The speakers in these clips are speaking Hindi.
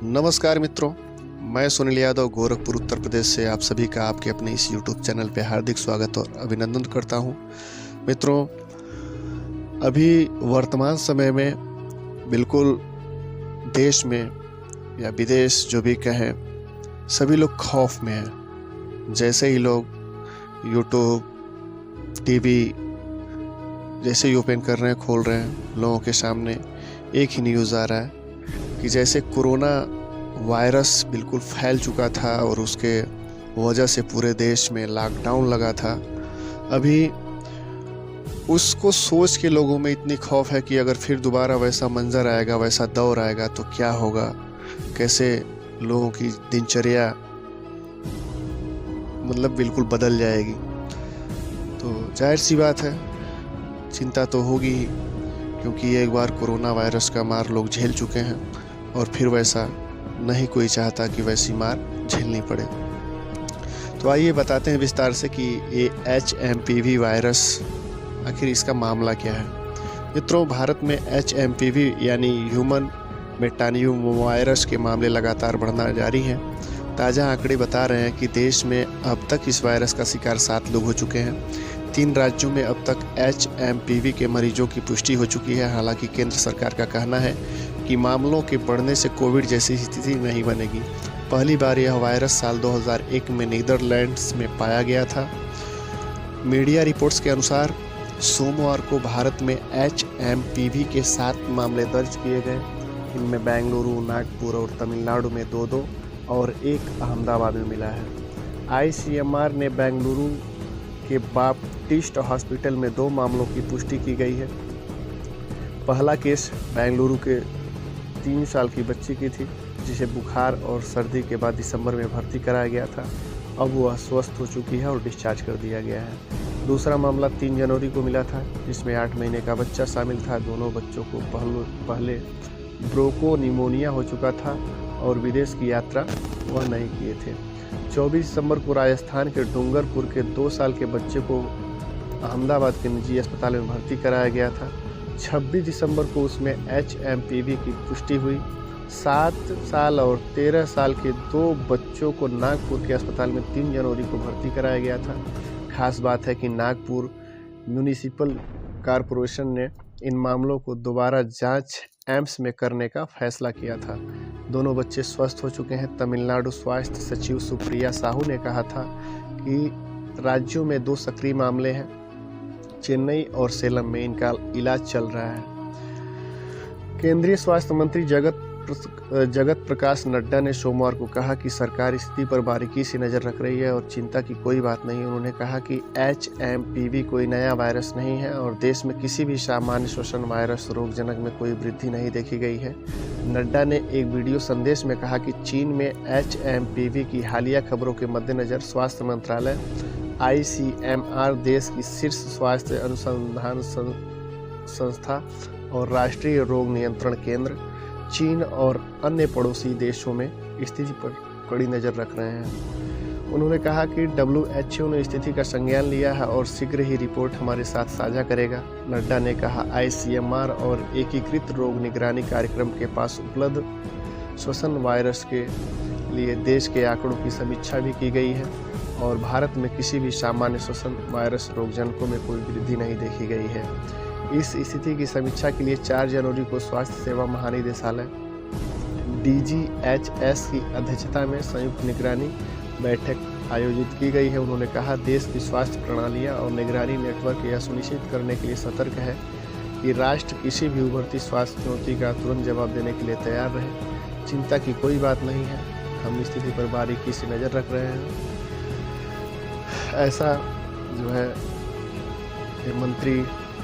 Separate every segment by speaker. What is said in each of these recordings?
Speaker 1: नमस्कार मित्रों, मैं सुनील यादव गोरखपुर उत्तर प्रदेश से आप सभी का आपके अपने इस YouTube चैनल पे हार्दिक स्वागत और अभिनंदन करता हूं। मित्रों, अभी वर्तमान समय में बिल्कुल देश में या विदेश जो भी कहें, सभी लोग खौफ में हैं। जैसे ही लोग YouTube, टीवी जैसे ही ओपन कर रहे हैं, खोल रहे हैं, लोगों के सामने एक ही न्यूज़ आ रहा है कि जैसे कोरोना वायरस बिल्कुल फैल चुका था और उसके वजह से पूरे देश में लॉकडाउन लगा था। अभी उसको सोच के लोगों में इतनी खौफ है कि अगर फिर दोबारा वैसा मंजर आएगा, वैसा दौर आएगा तो क्या होगा, कैसे लोगों की दिनचर्या मतलब बिल्कुल बदल जाएगी। तो जाहिर सी बात है, चिंता तो होगी ही, क्योंकि एक बार कोरोना वायरस का मार लोग झेल चुके हैं और फिर वैसा नहीं कोई चाहता कि वैसी मार झेलनी पड़े। तो आइए बताते हैं विस्तार से कि ये HMPV वायरस आखिर इसका मामला क्या है। मित्रों, भारत में HMPV यानी ह्यूमन मेटानियो वायरस के मामले लगातार बढ़ना जारी हैं। ताज़ा आंकड़े बता रहे हैं कि देश में अब तक इस वायरस का शिकार 7 लोग हो चुके हैं। 3 राज्यों में अब तक HMPV के मरीजों की पुष्टि हो चुकी है। हालांकि केंद्र सरकार का कहना है कि मामलों के बढ़ने से कोविड जैसी स्थिति नहीं बनेगी। पहली बार यह वायरस साल 2001 में नीदरलैंड्स में पाया गया था। मीडिया रिपोर्ट्स के अनुसार सोमवार को भारत में HMPV के 7 मामले दर्ज किए गए। इनमें बेंगलुरु, नागपुर और तमिलनाडु में 2-2 और 1 अहमदाबाद में मिला है। ICMR ने बेंगलुरु के बाप्टिस्ट हॉस्पिटल में 2 मामलों की पुष्टि की गई है। पहला केस बेंगलुरु के 3 साल की बच्ची की थी, जिसे बुखार और सर्दी के बाद दिसंबर में भर्ती कराया गया था। अब वह स्वस्थ हो चुकी है और डिस्चार्ज कर दिया गया है। दूसरा मामला 3 जनवरी को मिला था, जिसमें 8 महीने का बच्चा शामिल था। दोनों बच्चों को पहले ब्रोको निमोनिया हो चुका था और विदेश की यात्रा वह नहीं किए थे। 24 दिसंबर को राजस्थान के डूंगरपुर के 2 साल के बच्चे को अहमदाबाद के निजी अस्पताल में भर्ती कराया गया था। 26 दिसंबर को उसमें HMPV की पुष्टि हुई। 7 साल और 13 साल के 2 बच्चों को नागपुर के अस्पताल में 3 जनवरी को भर्ती कराया गया था। खास बात है कि नागपुर म्यूनिसिपल कॉरपोरेशन ने इन मामलों को दोबारा जांच एम्स में करने का फैसला किया था। दोनों बच्चे स्वस्थ हो चुके हैं। तमिलनाडु स्वास्थ्य सचिव सुप्रिया साहू ने कहा था कि राज्यों में 2 सक्रिय मामले हैं। चेन्नई और सेलम में इनका इलाज चल रहा है। केंद्रीय स्वास्थ्य मंत्री जगत प्रकाश नड्डा ने सोमवार को कहा कि सरकार स्थिति पर बारीकी से नज़र रख रही है और चिंता की कोई बात नहीं। उन्होंने कहा कि HMPV कोई नया वायरस नहीं है और देश में किसी भी सामान्य श्वसन वायरस रोगजनक में कोई वृद्धि नहीं देखी गई है। नड्डा ने एक वीडियो संदेश में कहा कि चीन में HMPV की हालिया खबरों के मद्देनज़र स्वास्थ्य मंत्रालय ICMR देश की शीर्ष स्वास्थ्य अनुसंधान संस्था और राष्ट्रीय रोग नियंत्रण केंद्र चीन और अन्य पड़ोसी देशों में स्थिति पर कड़ी नज़र रख रहे हैं। उन्होंने कहा कि WHO ने स्थिति का संज्ञान लिया है और शीघ्र ही रिपोर्ट हमारे साथ साझा करेगा। नड्डा ने कहा, ICMR और एकीकृत रोग निगरानी कार्यक्रम के पास उपलब्ध श्वसन वायरस के लिए देश के आंकड़ों की समीक्षा भी की गई है और भारत में किसी भी सामान्य श्वसन वायरस रोगजनकों में कोई वृद्धि नहीं देखी गई है। इस स्थिति की समीक्षा के लिए 4 जनवरी को स्वास्थ्य सेवा महानिदेशालय DGHS की अध्यक्षता में संयुक्त निगरानी बैठक आयोजित की गई है। उन्होंने कहा, देश की स्वास्थ्य प्रणालियां और निगरानी नेटवर्क यह सुनिश्चित करने के लिए सतर्क है कि राष्ट्र किसी भी उभरती स्वास्थ्य चुनौती का तुरंत जवाब देने के लिए तैयार रहे। चिंता की कोई बात नहीं है, हम स्थिति पर बारीकी से नज़र रख रहे हैं। ऐसा जो है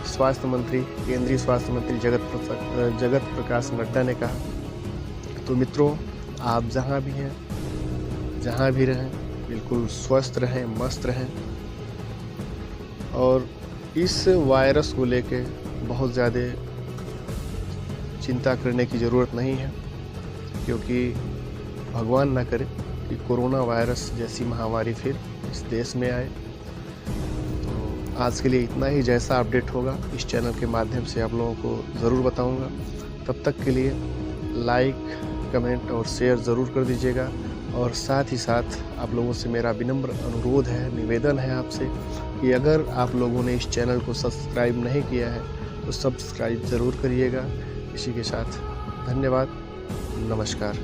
Speaker 1: स्वास्थ्य मंत्री केंद्रीय स्वास्थ्य मंत्री जगत प्रकाश नड्डा ने कहा। तो मित्रों, आप जहां भी हैं, जहां भी रहें, बिल्कुल स्वस्थ रहें, मस्त रहें और इस वायरस को लेके बहुत ज़्यादा चिंता करने की ज़रूरत नहीं है, क्योंकि भगवान ना करे कि कोरोना वायरस जैसी महामारी फिर इस देश में आए। आज के लिए इतना ही। जैसा अपडेट होगा इस चैनल के माध्यम से आप लोगों को ज़रूर बताऊंगा। तब तक के लिए लाइक कमेंट और शेयर ज़रूर कर दीजिएगा। और साथ ही साथ आप लोगों से मेरा विनम्र अनुरोध है, निवेदन है आपसे कि अगर आप लोगों ने इस चैनल को सब्सक्राइब नहीं किया है तो सब्सक्राइब ज़रूर करिएगा। इसी के साथ धन्यवाद, नमस्कार।